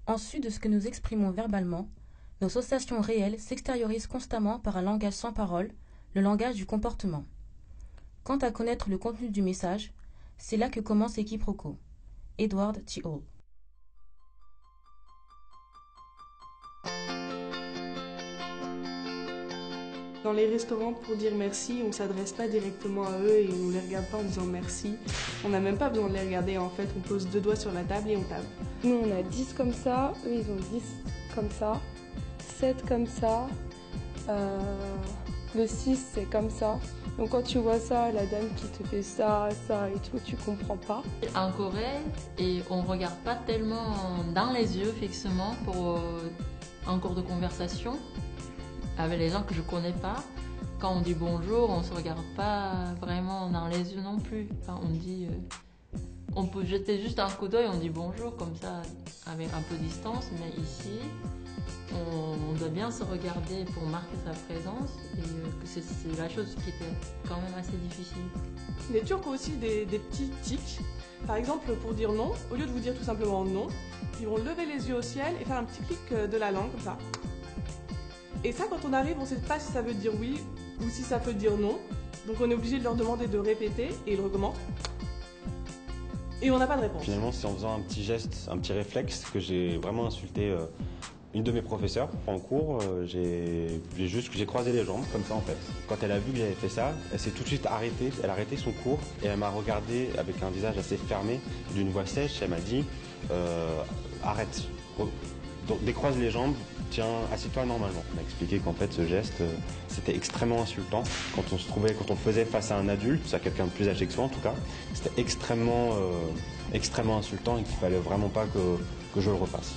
En sus de ce que nous exprimons verbalement, nos sensations réelles s'extériorisent constamment par un langage sans parole, le langage du comportement. Quant à connaître le contenu du message, c'est là que commence les quiproquos. Edward T. Hall. Dans les restaurants, pour dire merci, on ne s'adresse pas directement à eux et on ne les regarde pas en disant merci. On n'a même pas besoin de les regarder, en fait, on pose 2 doigts sur la table et on tape. Nous, on a 10 comme ça, eux, ils ont 10 comme ça, 7 comme ça, le 6, c'est comme ça. Donc quand tu vois ça, la dame qui te fait ça, ça et tout, tu comprends pas. En Corée, et on ne regarde pas tellement dans les yeux fixement pour en cours de conversation avec les gens que je connais pas. Quand on dit bonjour, on se regarde pas vraiment dans les yeux non plus. Enfin, on dit, on peut jeter juste un coup d'œil, on dit bonjour comme ça avec un peu de distance, mais ici, on doit bien se regarder pour marquer sa présence et que c'est la chose qui était quand même assez difficile. Les Turcs ont aussi des petits tics. Par exemple, pour dire non, au lieu de vous dire tout simplement non, ils vont lever les yeux au ciel et faire un petit clic de la langue comme ça. Et ça, quand on arrive, on ne sait pas si ça veut dire oui ou si ça veut dire non. Donc on est obligé de leur demander de répéter et ils recommencent. Et on n'a pas de réponse. Finalement, c'est en faisant un petit geste, un petit réflexe que j'ai vraiment insulté une de mes professeurs en cours. J'ai croisé les jambes comme ça en fait. Quand elle a vu que j'avais fait ça, elle s'est tout de suite arrêtée. Elle a arrêté son cours et elle m'a regardé avec un visage assez fermé, d'une voix sèche. Elle m'a dit arrête, donc, décroise les jambes. Tiens, assieds-toi normalement. On m'a expliqué qu'en fait ce geste c'était extrêmement insultant quand on le faisait face à un adulte, à quelqu'un de plus âgé que soi en tout cas, c'était extrêmement insultant et qu'il fallait vraiment pas que je le refasse.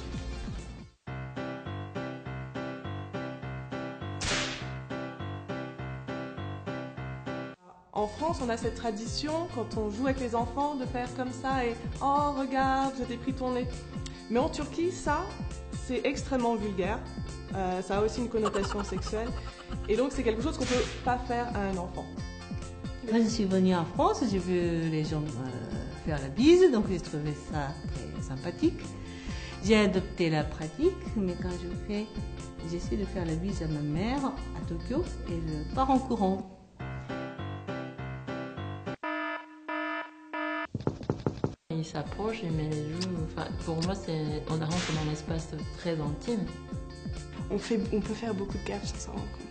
En France, on a cette tradition, quand on joue avec les enfants, de faire comme ça et « Oh, regarde, je t'ai pris ton nez ». Mais en Turquie, ça, c'est extrêmement vulgaire. Ça a aussi une connotation sexuelle. Et donc, c'est quelque chose qu'on ne peut pas faire à un enfant. Quand je suis venue en France, j'ai vu les gens faire la bise, donc j'ai trouvé ça très sympathique. J'ai adopté la pratique, mais quand j'essaie de faire la bise à ma mère à Tokyo et je pars en courant. Il s'approche, il met les joues. Enfin, pour moi, on rentre dans un espace très intime. On peut faire beaucoup de gaffes sans s'en rendre compte.